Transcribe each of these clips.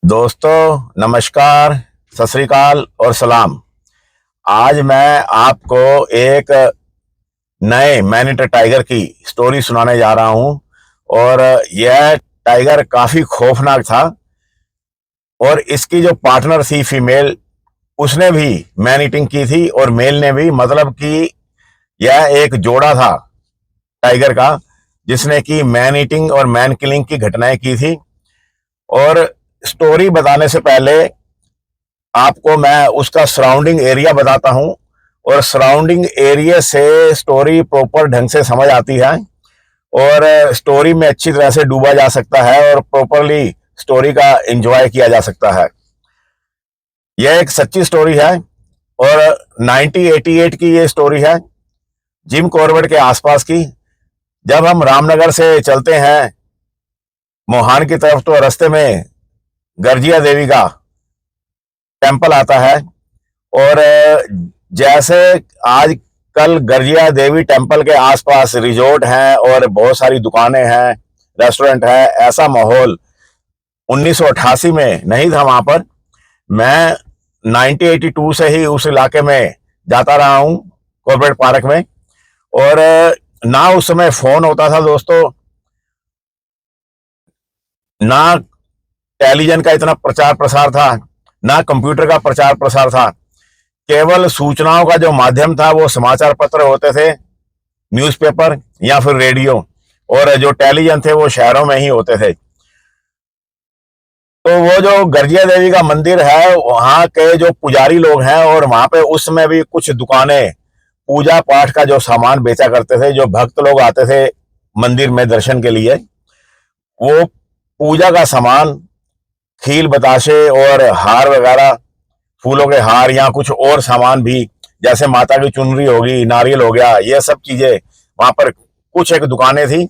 दोस्तों नमस्कार, सत श्री अकाल और सलाम। आज मैं आपको एक नए मैनीटर टाइगर की स्टोरी सुनाने जा रहा हूं और यह टाइगर काफी खौफनाक था और इसकी जो पार्टनर थी फीमेल, उसने भी मैन ईटिंग की थी और मेल ने भी, मतलब कि यह एक जोड़ा था टाइगर का जिसने की मैन ईटिंग और मैन किलिंग की घटनाएं की थी। और स्टोरी बताने से पहले आपको मैं उसका सराउंडिंग एरिया बताता हूं और सराउंडिंग एरिया से स्टोरी प्रॉपर ढंग से समझ आती है और स्टोरी में अच्छी तरह से डूबा जा सकता है और प्रॉपरली स्टोरी का एंजॉय किया जा सकता है। यह एक सच्ची स्टोरी है और 1988 की ये स्टोरी है, जिम कॉर्बेट के आसपास की। जब हम रामनगर से चलते हैं मोहान की तरफ तो रास्ते में गर्जिया देवी का टेंपल आता है और जैसे आज कल गर्जिया देवी टेंपल के आसपास रिजॉर्ट हैं और बहुत सारी दुकानें हैं, रेस्टोरेंट है, ऐसा माहौल 1988 में नहीं था वहां पर। मैं 1982 से ही उस इलाके में जाता रहा हूं, कॉर्बेट पार्क में। और ना उस समय फोन होता था दोस्तों, ना टेलीविजन का इतना प्रचार प्रसार था, ना कंप्यूटर का प्रचार प्रसार था। केवल सूचनाओं का जो माध्यम था वो समाचार पत्र होते थे, न्यूज़पेपर या फिर रेडियो, और जो टेलीविजन थे वो शहरों में ही होते थे। तो वो जो गर्जिया देवी का मंदिर है, वहां के जो पुजारी लोग हैं, और वहां पे उस समय भी कुछ दुकानें पूजा पाठ का जो सामान बेचा करते थे। जो भक्त लोग आते थे मंदिर में दर्शन के लिए, वो पूजा का सामान, खील बताशे और हार वगैरह, फूलों के हार या कुछ और सामान भी, जैसे माता की चुनरी होगी, नारियल हो गया, ये सब चीजें वहां पर कुछ एक दुकानें थी।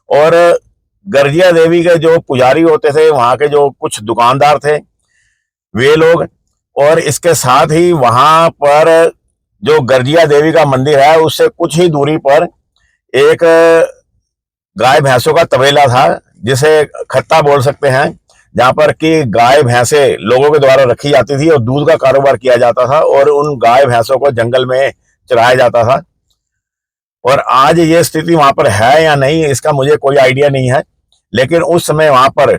और गर्जिया देवी के जो पुजारी होते थे, वहां के जो कुछ दुकानदार थे, वे लोग, और इसके साथ ही वहां पर जो गर्जिया देवी का मंदिर है उससे कुछ ही दूरी पर एक गाय भैंसों का तबेला था, जिसे खत्ता बोल सकते हैं, जहां पर कि गाय भैंसे लोगों के द्वारा रखी जाती थी और दूध का कारोबार किया जाता था और उन गाय भैंसों को जंगल में चराया जाता था। और आज ये स्थिति वहां पर है या नहीं, इसका मुझे कोई आइडिया नहीं है, लेकिन उस समय वहां पर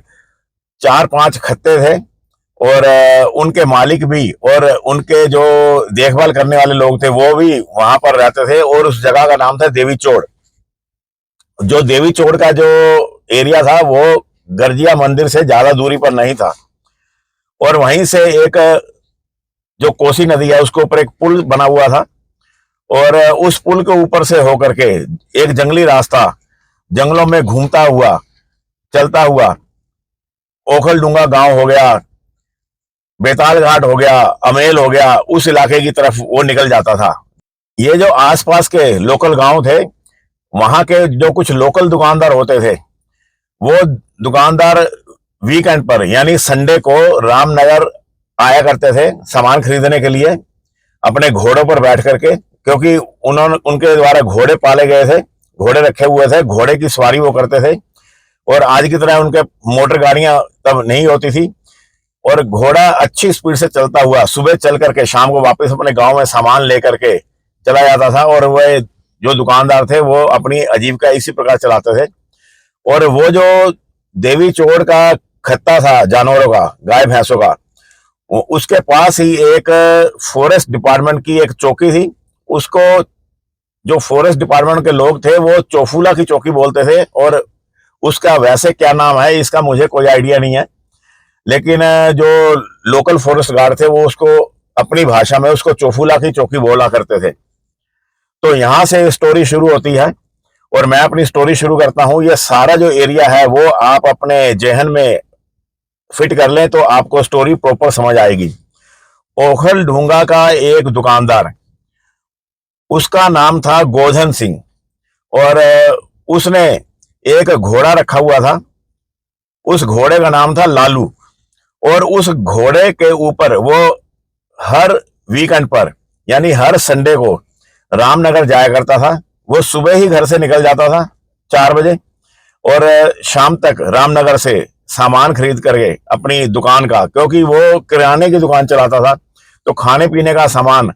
4-5 खत्ते थे और उनके मालिक भी और उनके जो देखभाल करने वाले लोग थे वो भी वहां पर रहते थे। और उस जगह का नाम था देवी चोड़। जो देवी चोड़ का जो एरिया था वो गर्जिया मंदिर से ज्यादा दूरी पर नहीं था। और वहीं से एक जो कोसी नदी है उसके ऊपर एक पुल बना हुआ था और उस पुल के ऊपर से होकर के एक जंगली रास्ता, जंगलों में घूमता हुआ, चलता हुआ, ओखलडूंगा गांव हो गया, बेताल घाट हो गया, अमेल हो गया, उस इलाके की तरफ वो निकल जाता था। ये जो आसपास के लोकल गांव थे, वहां के जो कुछ लोकल दुकानदार होते थे, वो दुकानदार वीकेंड पर यानी संडे को रामनगर आया करते थे सामान खरीदने के लिए अपने घोड़ों पर बैठ करके, क्योंकि उनके द्वारा घोड़े पाले गए थे, घोड़े रखे हुए थे, घोड़े की सवारी वो करते थे। और आज की तरह उनके मोटर गाड़ियां तब नहीं होती थी और घोड़ा अच्छी स्पीड से चलता हुआ सुबह चल करके शाम को वापस अपने गांव में सामान लेकर के चला जाता था। और वह जो दुकानदार थे वो अपनी आजीविका इसी प्रकार चलाते थे। और वो जो देवी चोड़ का खत्ता था जानवरों का, गाय भैंसों का, उसके पास ही एक फॉरेस्ट डिपार्टमेंट की एक चौकी थी। उसको जो फॉरेस्ट डिपार्टमेंट के लोग थे वो चौफूला की चौकी बोलते थे, और उसका वैसे क्या नाम है इसका मुझे कोई आइडिया नहीं है, लेकिन जो लोकल फॉरेस्ट गार्ड थे वो उसको अपनी भाषा में उसको चौफूला की चौकी बोला करते थे। तो यहां से स्टोरी शुरू होती है और मैं अपनी स्टोरी शुरू करता हूं। ये सारा जो एरिया है वो आप अपने जहन में फिट कर लें तो आपको स्टोरी प्रॉपर समझ आएगी। ओखलढूंगा का एक दुकानदार, उसका नाम था गोधन सिंह, और उसने एक घोड़ा रखा हुआ था। उस घोड़े का नाम था लालू, और उस घोड़े के ऊपर वो हर वीकेंड पर यानी हर संडे को रामनगर जाया करता था। वो सुबह ही घर से निकल जाता था 4 बजे और शाम तक रामनगर से सामान खरीद करके अपनी दुकान का, क्योंकि वो किराने की दुकान चलाता था, तो खाने पीने का सामान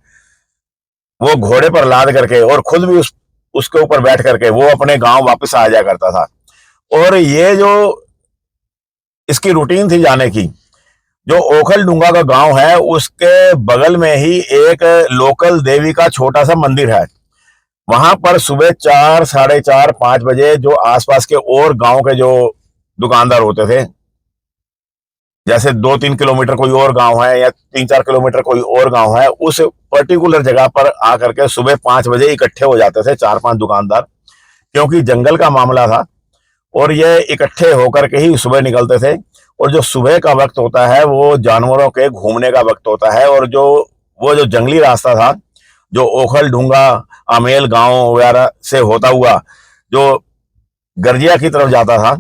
वो घोड़े पर लाद करके और खुद भी उसके ऊपर बैठ करके वो अपने गांव वापस आ जाया करता था। और ये जो इसकी रूटीन थी जाने की, जो ओखल डूंगा का गांव है उसके बगल में ही एक लोकल देवी का छोटा सा मंदिर है। वहां पर सुबह 4, साढ़े 4, 5 बजे जो आसपास के और गांव के जो दुकानदार होते थे, जैसे 2-3 किलोमीटर कोई और गांव है या 3-4 किलोमीटर कोई और गांव है, उस पर्टिकुलर जगह पर आकर के सुबह 5 बजे इकट्ठे हो जाते थे 4-5 दुकानदार, क्योंकि जंगल का मामला था और ये इकट्ठे होकर के ही सुबह निकलते थे। और जो सुबह का वक्त होता है वो जानवरों के घूमने का वक्त होता है, और जो जंगली रास्ता था जो ओखल डूंगा आमेल गांव वगैरह से होता हुआ जो गर्जिया की तरफ जाता था,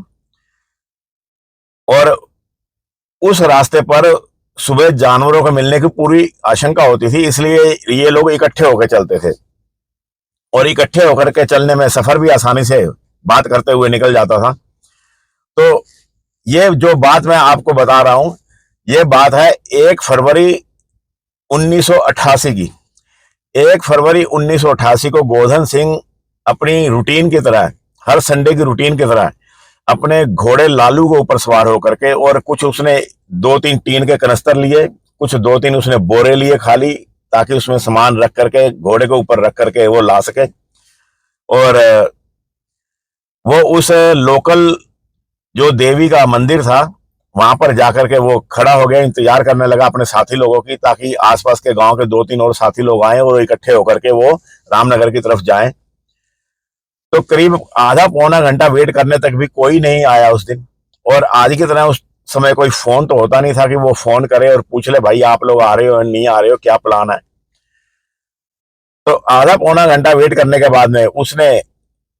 और उस रास्ते पर सुबह जानवरों के मिलने की पूरी आशंका होती थी, इसलिए ये लोग इकट्ठे होकर चलते थे। और इकट्ठे होकर के चलने में सफर भी आसानी से बात करते हुए निकल जाता था। तो ये जो बात मैं आपको बता रहा हूं, ये बात है 1 फरवरी 1988 की। 1 फरवरी 1988 को गोधन सिंह अपनी रूटीन की तरह, हर संडे की रूटीन की तरह अपने घोड़े लालू के ऊपर सवार होकर के, और कुछ उसने 2-3 टीन के कनस्तर लिए, कुछ 2-3 उसने बोरे लिए खाली, ताकि उसमें सामान रख करके घोड़े के ऊपर रख करके वो ला सके। और वो उस लोकल जो देवी का मंदिर था वहां पर जाकर के वो खड़ा हो गया, इंतजार करने लगा अपने साथी लोगों की, ताकि आसपास के गांव के 2-3 और साथी लोग आए और इकट्ठे होकर के वो रामनगर की तरफ जाएं। तो करीब आधा पौना घंटा वेट करने तक भी कोई नहीं आया उस दिन। और आज की तरह उस समय कोई फोन तो होता नहीं था कि वो फोन करे और पूछ ले भाई आप लोग आ रहे हो नहीं आ रहे हो, क्या प्लान है। तो आधा पौना घंटा वेट करने के बाद में उसने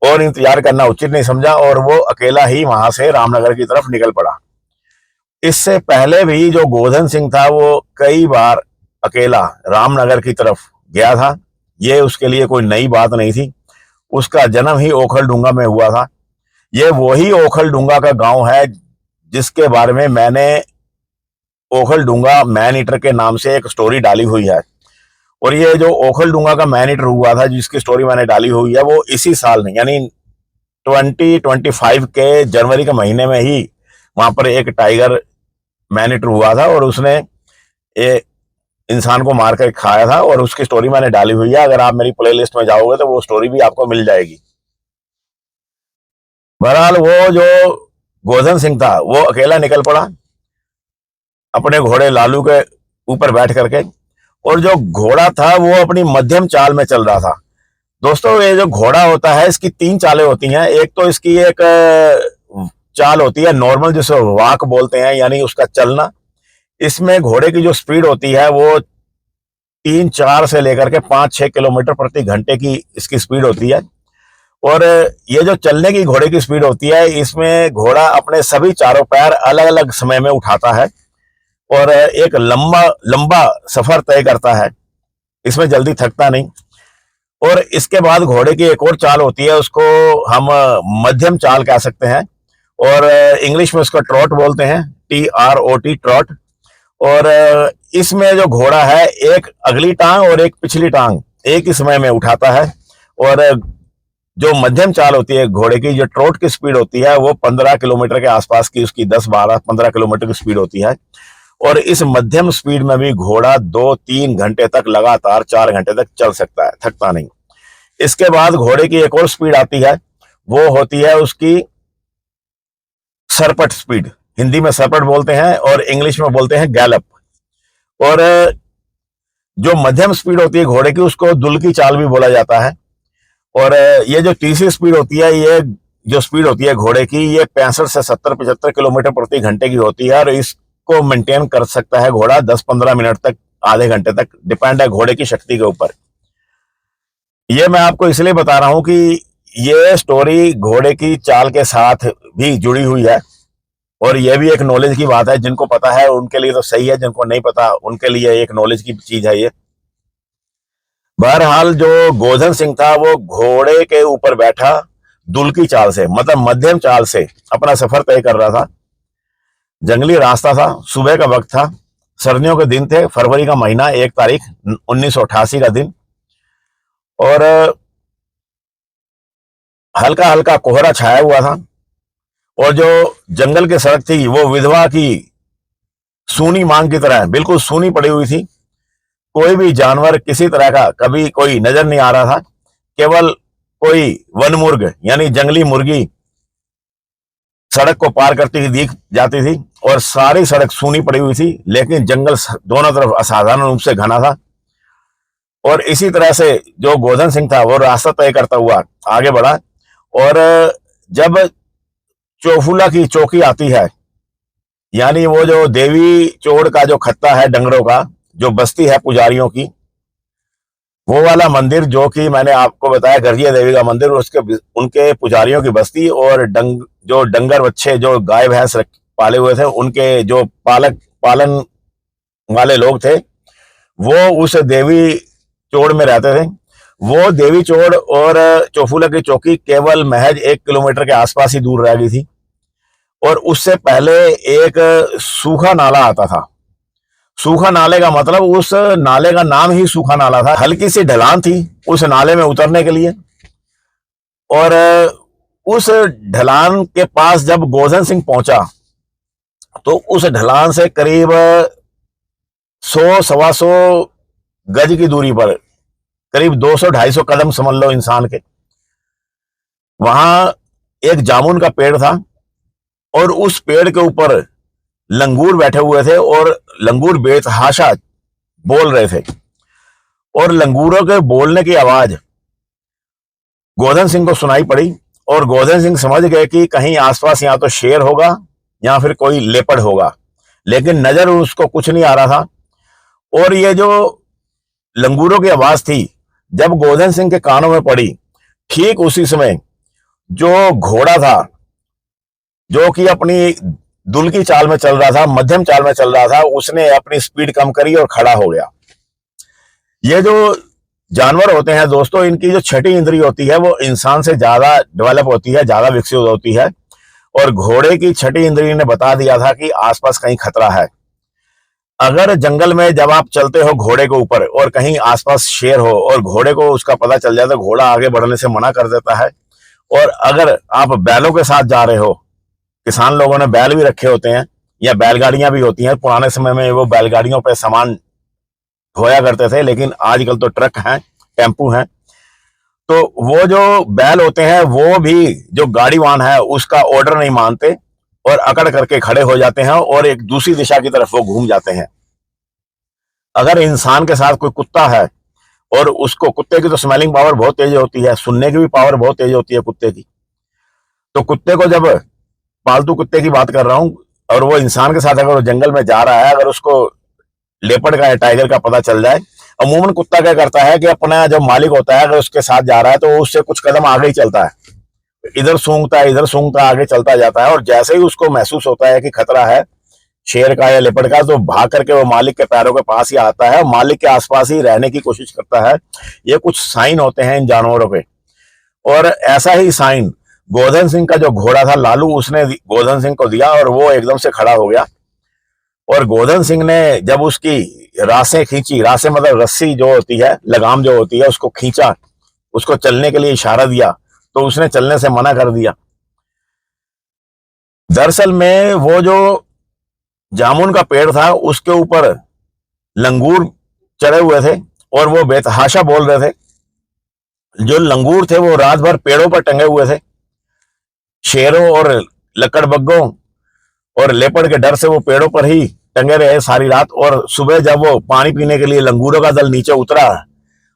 और इंतजार करना उचित नहीं समझा और वो अकेला ही वहां से रामनगर की तरफ निकल पड़ा। इससे पहले भी जो गोधन सिंह था वो कई बार अकेला रामनगर की तरफ गया था, ये उसके लिए कोई नई बात नहीं थी। उसका जन्म ही ओखल डूंगा में हुआ था। ये वही ओखल डूंगा का गांव है जिसके बारे में मैंने ओखल डूंगा मैन ईटर के नाम से एक स्टोरी डाली हुई है। और ये जो ओखल डूंगा का मैन ईटर हुआ था जिसकी स्टोरी मैंने डाली हुई है, वो इसी साल में यानी 2025 के जनवरी के महीने में ही वहां पर एक टाइगर मैन ईटर हुआ था और उसने एक इंसान को मार कर खाया था, और उसकी स्टोरी मैंने डाली हुई है। अगर आप मेरी प्लेलिस्ट में जाओगे तो वो स्टोरी भी आपको मिल जाएगी। बहरहाल वो जो गोधन सिंह था वो अकेला निकल पड़ा अपने घोड़े लालू के ऊपर बैठ करके, और जो घोड़ा था वो अपनी मध्यम चाल में चल रहा था। दोस्तों ये जो घोड़ा होता है इसकी 3 चालें होती हैं। एक तो इसकी एक चाल होती है नॉर्मल, जिसे वाक बोलते हैं, यानी उसका चलना। इसमें घोड़े की जो स्पीड होती है वो 3-4 से लेकर के 5-6 किलोमीटर प्रति घंटे की इसकी स्पीड होती है। और ये जो चलने की घोड़े की स्पीड होती है, इसमें घोड़ा अपने सभी चारों पैर अलग अलग समय में उठाता है और एक लंबा लंबा सफर तय करता है, इसमें जल्दी थकता नहीं। और इसके बाद घोड़े की एक और चाल होती है, उसको हम मध्यम चाल कह सकते हैं, और इंग्लिश में उसको ट्रॉट बोलते हैं, TROT ट्रॉट। और इसमें जो घोड़ा है एक अगली टांग और एक पिछली टांग एक ही समय में उठाता है। और जो मध्यम चाल होती है घोड़े की, जो ट्रोट की स्पीड होती है वो 15 किलोमीटर के आसपास की, उसकी 10-12-15 किलोमीटर की स्पीड होती है। और इस मध्यम स्पीड में भी घोड़ा 2-3 घंटे तक लगातार 4 घंटे तक चल सकता है, थकता नहीं। इसके बाद घोड़े की एक और स्पीड आती है, वो होती है उसकी सरपट स्पीड। हिंदी में सरपट बोलते हैं और इंग्लिश में बोलते हैं गैलप। और जो मध्यम स्पीड होती है घोड़े की उसको दुल की चाल भी बोला जाता है। और ये जो तीसरी स्पीड होती है, ये जो स्पीड होती है घोड़े की, ये 65 से 70-75 किलोमीटर प्रति घंटे की होती है। और इसको मेंटेन कर सकता है घोड़ा 10-15 मिनट तक, आधे घंटे तक, डिपेंड है घोड़े की शक्ति के ऊपर। ये मैं आपको इसलिए बता रहा हूं कि ये स्टोरी घोड़े की चाल के साथ भी जुड़ी हुई है, और यह भी एक नॉलेज की बात है। जिनको पता है उनके लिए तो सही है, जिनको नहीं पता उनके लिए एक नॉलेज की चीज है ये। बहरहाल जो गोधन सिंह था वो घोड़े के ऊपर बैठा दुल की चाल से, मतलब मध्यम चाल से अपना सफर तय कर रहा था। जंगली रास्ता था, सुबह का वक्त था, सर्दियों के दिन थे, फरवरी का महीना, 1 तारीख 1988 का दिन। और हल्का हल्का कोहरा छाया हुआ था और जो जंगल की सड़क थी वो विधवा की सूनी मांग की तरह बिल्कुल सूनी पड़ी हुई थी। कोई भी जानवर किसी तरह का कभी कोई नजर नहीं आ रहा था। केवल कोई वन मुर्ग यानी जंगली मुर्गी सड़क को पार करती हुई दिख जाती थी और सारी सड़क सूनी पड़ी हुई थी, लेकिन जंगल दोनों तरफ असाधारण रूप से घना था। और इसी तरह से जो गोधन सिंह था वो रास्ता तय करता हुआ आगे बढ़ा। और जब चोफुला की चौकी आती है, यानी वो जो देवी चोड़ का जो खत्ता है, डंगरों का जो बस्ती है पुजारियों की, वो वाला मंदिर जो कि मैंने आपको बताया गर्जिया देवी का मंदिर, उसके उनके पुजारियों की बस्ती और जो डंगर बच्चे जो गाय भैंस पाले हुए थे उनके जो पालन वाले लोग थे वो उस देवी चोड़ में रहते थे। वो देवी चोड़ और चोफुला की चौकी केवल महज 1 किलोमीटर के आसपास ही दूर रह गई थी। और उससे पहले एक सूखा नाला आता था। सूखा नाले का मतलब उस नाले का नाम ही सूखा नाला था। हल्की सी ढलान थी उस नाले में उतरने के लिए। और उस ढलान के पास जब गोधन सिंह पहुंचा तो उस ढलान से करीब 100-125 गज की दूरी पर, करीब 200-250 कदम समझ लो इंसान के, वहां एक जामुन का पेड़ था और उस पेड़ के ऊपर लंगूर बैठे हुए थे और लंगूर बेतहाशा बोल रहे थे। और लंगूरों के बोलने की आवाज गोधन सिंह को सुनाई पड़ी और गोधन सिंह समझ गए कि कहीं आसपास या तो शेर होगा या फिर कोई लेपर्ड होगा, लेकिन नजर उसको कुछ नहीं आ रहा था। और ये जो लंगूरों की आवाज थी जब गोधन सिंह के कानों में पड़ी, ठीक उसी समय जो घोड़ा था जो कि अपनी दुल की चाल में चल रहा था, मध्यम चाल में चल रहा था, उसने अपनी स्पीड कम करी और खड़ा हो गया। ये जो जानवर होते हैं दोस्तों, इनकी जो छठी इंद्री होती है वो इंसान से ज्यादा डेवलप होती है, ज्यादा विकसित होती है। और घोड़े की छठी इंद्री ने बता दिया था कि आसपास कहीं खतरा है। अगर जंगल में जब आप चलते हो घोड़े के ऊपर और कहीं आसपास शेर हो और घोड़े को उसका पता चल जाए तो घोड़ा आगे बढ़ने से मना कर देता है। और अगर आप बैलों के साथ जा रहे हो, किसान लोगों ने बैल भी रखे होते हैं या बैलगाड़ियां भी होती हैं, पुराने समय में वो बैलगाड़ियों पे सामान ढोया करते थे, लेकिन आजकल तो ट्रक हैं, टेम्पू हैं। तो वो जो बैल होते हैं वो भी जो गाड़ीवान है उसका ऑर्डर नहीं मानते और अकड़ करके खड़े हो जाते हैं और एक दूसरी दिशा की तरफ वो घूम जाते हैं। अगर इंसान के साथ कोई कुत्ता है और उसको, कुत्ते की तो स्मेलिंग पावर बहुत तेज होती है, सुनने की भी पावर बहुत तेज होती है कुत्ते की, तो कुत्ते को, जब पालतू कुत्ते की बात कर रहा हूं, और वो इंसान के साथ अगर वो जंगल में जा रहा है, अगर उसको लेपर्ड का या टाइगर का पता चल जाए, अमूमन कुत्ता क्या करता है कि अपना जो मालिक होता है अगर उसके साथ जा रहा है तो उससे कुछ कदम आगे ही चलता है, इधर सूंघता है इधर सूंघता आगे चलता जाता है। और जैसे ही उसको महसूस होता है कि खतरा है शेर का या लेपर्ड का, तो भाग करके वो मालिक के पैरों के पास ही आता है, मालिक के आसपास ही रहने की कोशिश करता है। ये कुछ साइन होते हैं इन जानवरों के। और ऐसा ही साइन गोधन सिंह का जो घोड़ा था लालू, उसने गोधन सिंह को दिया और वो एकदम से खड़ा हो गया। और गोधन सिंह ने जब उसकी रासें खींची, रासें मतलब रस्सी जो होती है, लगाम जो होती है, उसको खींचा, उसको चलने के लिए इशारा दिया, तो उसने चलने से मना कर दिया। दरअसल में वो जो जामुन का पेड़ था उसके ऊपर लंगूर चढ़े हुए थे और वो बेतहाशा बोल रहे थे। जो लंगूर थे वो रात भर पेड़ों पर टंगे हुए थे। शेरों और लकड़बग्गों और लेपर्ड के डर से वो पेड़ों पर ही टंगे रहे सारी रात। और सुबह जब वो पानी पीने के लिए लंगूरों का दल नीचे उतरा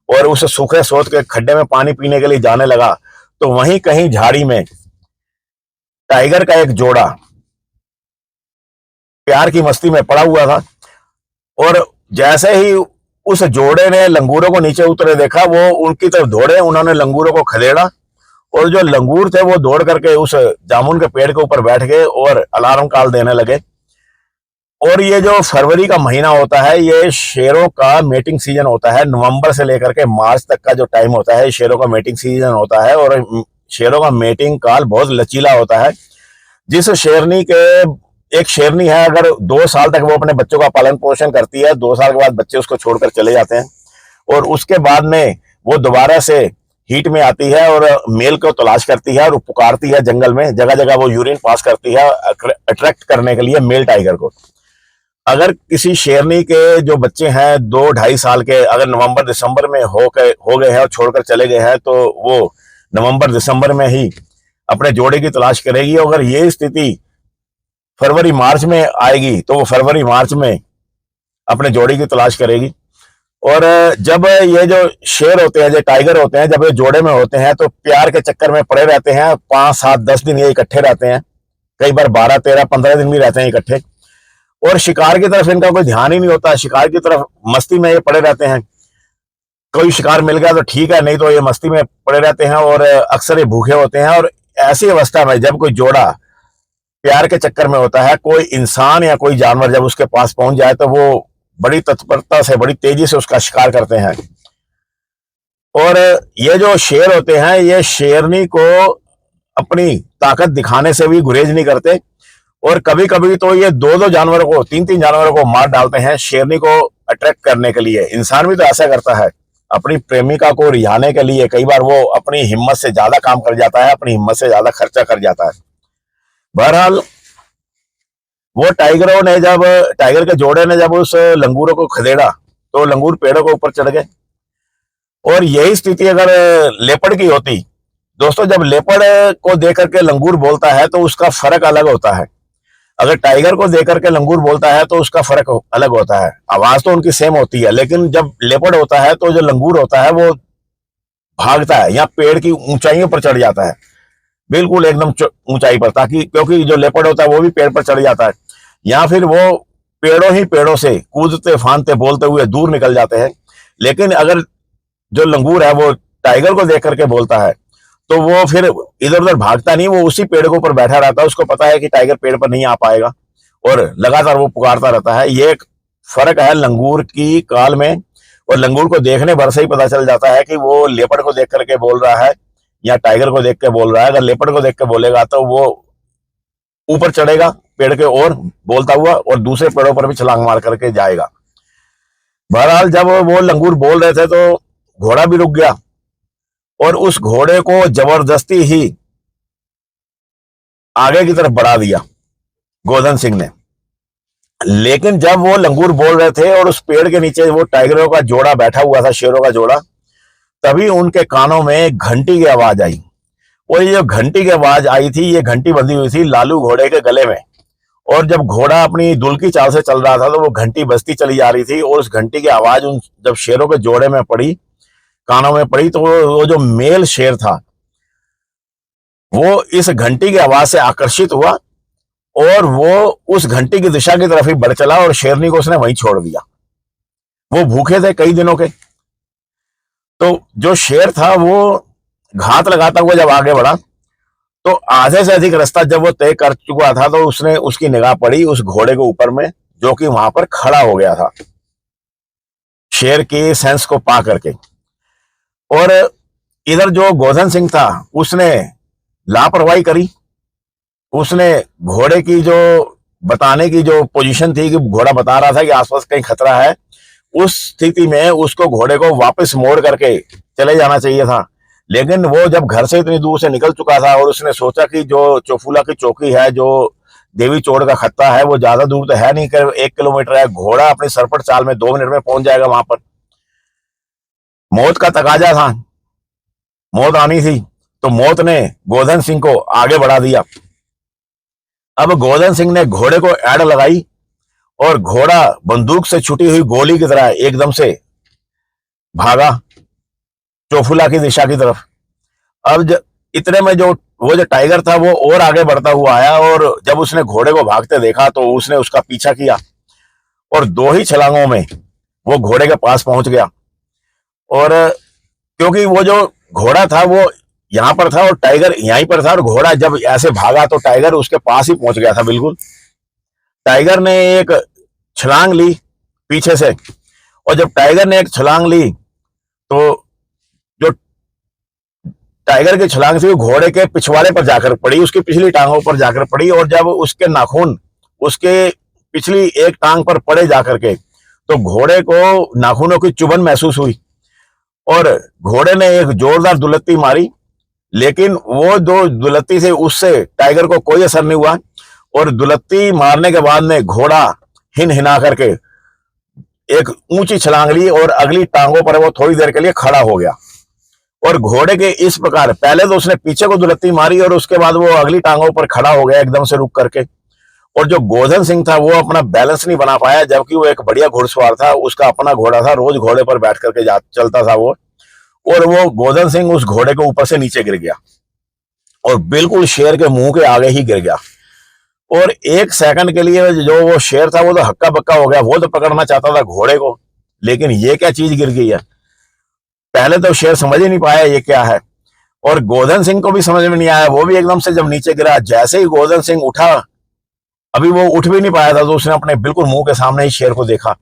और उस सूखे सोत के खड्डे में पानी पीने के लिए जाने लगा, तो वहीं कहीं झाड़ी में टाइगर का एक जोड़ा प्यार की मस्ती में पड़ा हुआ था। और जैसे ही उस जोड़े ने लंगूरों को नीचे उतरे देखा, वो उनकी तरफ दौड़े, उन्होंने लंगूरों को खदेड़ा और जो लंगूर थे वो दौड़ करके उस जामुन के पेड़ के ऊपर बैठ गए और अलार्म कॉल देने लगे। और ये जो फरवरी का महीना होता है ये शेरों का मेटिंग सीजन होता है। नवंबर से लेकर के मार्च तक का जो टाइम होता है शेरों का मेटिंग सीजन होता है। और शेरों का मेटिंग काल बहुत लचीला होता है। जिस शेरनी के एक शेरनी है, अगर 2 साल तक वो अपने बच्चों का पालन पोषण करती है, 2 साल के बाद बच्चे उसको छोड़कर चले जाते हैं, और उसके बाद में वो दोबारा से हीट में आती है और मेल को तलाश करती है और पुकारती है जंगल में, जगह जगह वो यूरिन पास करती है अट्रैक्ट करने के लिए मेल टाइगर को। अगर किसी शेरनी के जो बच्चे हैं 2-2.5 साल के, अगर नवंबर दिसंबर में हो गए हैं और छोड़कर चले गए हैं, तो वो नवंबर दिसंबर में ही अपने जोड़े की तलाश करेगी। अगर ये स्थिति फरवरी मार्च में आएगी तो वो फरवरी मार्च में अपने जोड़ी की तलाश करेगी। और जब ये जो शेर होते हैं, जो टाइगर होते हैं, जब ये जोड़े में होते हैं तो प्यार के चक्कर में पड़े रहते हैं। 5-7-10 दिन ये इकट्ठे रहते हैं, कई बार 12-13-15 दिन भी रहते हैं इकट्ठे, और शिकार की तरफ इनका कोई ध्यान ही नहीं होता। शिकार की तरफ मस्ती में ये पड़े रहते हैं। कोई शिकार मिल गया तो ठीक है, नहीं तो ये मस्ती में पड़े रहते हैं, और अक्सर ये भूखे होते हैं। और ऐसी अवस्था में जब कोई जोड़ा प्यार के चक्कर में होता है, कोई इंसान या कोई जानवर जब उसके पास पहुंच जाए तो वो बड़ी तत्परता से, बड़ी तेजी से उसका शिकार करते हैं। और ये जो शेर होते हैं, ये शेरनी को अपनी ताकत दिखाने से भी गुरेज नहीं करते, और कभी कभी तो ये 2-2 जानवरों को, 3-3 जानवरों को मार डालते हैं शेरनी को अट्रैक्ट करने के लिए। इंसान भी तो ऐसा करता है, अपनी प्रेमिका को रिझाने के लिए कई बार वो अपनी हिम्मत से ज्यादा काम कर जाता है, अपनी हिम्मत से ज्यादा खर्चा कर जाता है। बहरहाल वो टाइगर के जोड़े ने जब उस लंगूरों को खदेड़ा तो लंगूर पेड़ों के ऊपर चढ़ गए। और यही स्थिति अगर लेपर्ड की होती दोस्तों, जब लेपर्ड को देख करके लंगूर बोलता है तो उसका फर्क अलग होता है। अगर टाइगर को देख करके लंगूर बोलता है तो उसका फर्क अलग होता है। आवाज तो उनकी सेम होती है, लेकिन जब लेपर्ड होता है तो जो लंगूर होता है वो भागता है या पेड़ की ऊंचाइयों पर चढ़ जाता है, बिल्कुल एकदम ऊंचाई पर, ताकि क्योंकि जो लेपर्ड होता है वो भी पेड़ पर चढ़ जाता है, या फिर वो पेड़ों से कूदते फांदते बोलते हुए दूर निकल जाते हैं। लेकिन अगर जो लंगूर है वो टाइगर को देख करके बोलता है तो वो फिर इधर उधर भागता नहीं, वो उसी पेड़ के ऊपर बैठा रहता है। उसको पता है कि टाइगर पेड़ पर नहीं आ पाएगा, और लगातार वो पुकारता रहता है। ये एक फर्क है लंगूर की काल में, और लंगूर को देखने भर से ही पता चल जाता है कि वो लेपर्ड को देख करके बोल रहा है या टाइगर को देख के बोल रहा है। अगर लेपर्ड को देख के बोलेगा तो वो ऊपर चढ़ेगा पेड़ के और बोलता हुआ, और दूसरे पेड़ों पर भी छलांग मार करके जाएगा। बहरहाल जब वो लंगूर बोल रहे थे तो घोड़ा भी रुक गया, और उस घोड़े को जबरदस्ती ही आगे की तरफ बढ़ा दिया गोधन सिंह ने। लेकिन जब वो लंगूर बोल रहे थे और उस पेड़ के नीचे वो टाइगरों का जोड़ा बैठा हुआ था, शेरों का जोड़ा, तभी उनके कानों में घंटी की आवाज आई। और ये जो घंटी की आवाज आई थी, ये घंटी बंधी हुई थी लालू घोड़े के गले में, और जब घोड़ा अपनी दुल की चाल से चल रहा था तो वो घंटी बजती चली जा रही थी। और उस घंटी की आवाज उन जब शेरों के जोड़े में पड़ी, कानों में पड़ी, तो वो जो मेल शेर था वो इस घंटी की आवाज से आकर्षित हुआ, और वो उस घंटी की दिशा की तरफ ही बढ़ चला, और शेरनी को उसने वहीं छोड़ दिया। वो भूखे थे कई दिनों के, तो जो शेर था वो घात लगाता हुआ जब आगे बढ़ा तो आधे से अधिक रास्ता जब वो तय कर चुका था तो उसकी निगाह पड़ी उस घोड़े के ऊपर में, जो कि वहां पर खड़ा हो गया था शेर के सेंस को पा करके। और इधर जो गोधन सिंह था उसने लापरवाही करी। उसने घोड़े की जो बताने की जो पोजीशन थी कि घोड़ा बता रहा था कि आसपास कहीं खतरा है, उस स्थिति में उसको घोड़े को वापस मोड़ करके चले जाना चाहिए था। लेकिन वो जब घर से इतनी दूर से निकल चुका था और उसने सोचा कि जो चोफूला की चौकी है, जो देवी चोड़ का खत्ता है, वो ज्यादा दूर तो है नहीं, करीब 1 किलोमीटर है, घोड़ा अपनी सरपट चाल में 2 मिनट में पहुंच जाएगा वहां पर। मौत का तकाजा था, मौत आनी थी, तो मौत ने गोधन सिंह को आगे बढ़ा दिया। अब गोधन सिंह ने घोड़े को एड़ लगाई और घोड़ा बंदूक से छुटी हुई गोली की तरह एकदम से भागा चोफूला की दिशा की तरफ। अब इतने में वो जो टाइगर था वो और आगे बढ़ता हुआ आया, और जब उसने घोड़े को भागते देखा तो उसने उसका पीछा किया, और 2 ही छलांगों में वो घोड़े के पास पहुंच गया। और क्योंकि वो जो घोड़ा था वो यहां पर था और टाइगर यहीं पर था, और घोड़ा जब ऐसे भागा तो टाइगर उसके पास ही पहुंच गया था बिल्कुल। टाइगर ने एक छलांग ली पीछे से, और जब टाइगर ने एक छलांग ली तो जो टाइगर की छलांग थी वो घोड़े के पिछवाड़े पर जाकर पड़ी, उसकी पिछली टांगों पर जाकर पड़ी, और जब उसके नाखून उसके पिछली एक टांग पर पड़े जाकर के, तो घोड़े को नाखूनों की चुभन महसूस हुई और घोड़े ने एक जोरदार दुलत्ती मारी, लेकिन वो दो दुलत्ती से उससे टाइगर को कोई असर नहीं हुआ और दुलत्ती मारने के बाद में घोड़ा हिन हिना करके एक ऊंची छलांग ली और अगली टांगों पर वो थोड़ी देर के लिए खड़ा हो गया। और घोड़े के इस प्रकार पहले तो उसने पीछे को दुलत्ती मारी और उसके बाद वो अगली टांगों पर खड़ा हो गया एकदम से रुक करके। और जो गोधन सिंह था वो अपना बैलेंस नहीं बना पाया, जबकि वो एक बढ़िया घुड़सवार था, उसका अपना घोड़ा था, रोज घोड़े पर बैठ करके चलता था वो। और वो गोधन सिंह उस घोड़े के ऊपर से नीचे गिर गया और बिल्कुल शेर के मुंह के आगे ही गिर गया। और एक सेकंड के लिए जो वो शेर था वो तो हक्का बक्का हो गया, वो तो पकड़ना चाहता था घोड़े को, लेकिन ये क्या चीज गिर गई है। पहले तो शेर समझ ही नहीं पाया ये क्या है, और गोधन सिंह को भी समझ में नहीं आया। वो भी एकदम से जब नीचे गिरा, जैसे ही गोधन सिंह उठा, अभी वो उठ भी नहीं पाया था, तो उसने अपने बिल्कुल मुंह के सामने ही शेर को देखा।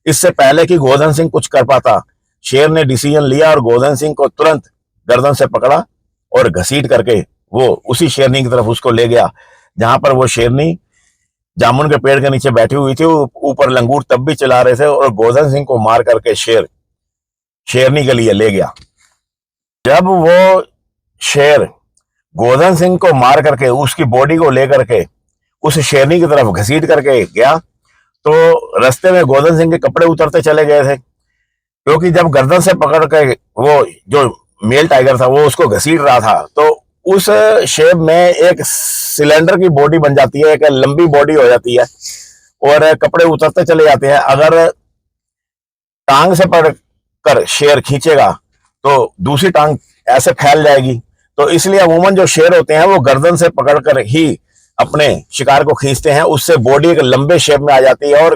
इससे पहले कि गोधन सिंह कुछ कर पाता, शेर ने डिसीजन लिया और गोधन सिंह को तुरंत गर्दन से पकड़ा और घसीट करके वो उसी शेरनी की तरफ उसको ले गया, जहां पर वो शेरनी जामुन के पेड़ के नीचे बैठी हुई थी। ऊपर लंगूर तब भी चला रहे थे और गोधन सिंह को मार करके शेर शेरनी के लिए ले गया। जब वो शेर गोधन सिंह को मार करके उसकी बॉडी को लेकर के उस शेरनी की तरफ घसीट करके गया, तो रास्ते में गोधन सिंह के कपड़े उतरते चले गए थे, क्योंकि जब गर्दन से पकड़ के वो जो मेल टाइगर था वो उसको घसीट रहा था, तो उस शेप में एक सिलेंडर की बॉडी बन जाती है, एक लंबी बॉडी हो जाती है और कपड़े उतरते चले जाते हैं। अगर टांग से पकड़ शेर खींचेगा तो दूसरी टांग ऐसे फैल जाएगी, तो इसलिए अमूमन जो शेर होते हैं वो गर्दन से पकड़कर ही अपने शिकार को खींचते हैं। उससे बॉडी एक लंबे शेप में आ जाती है और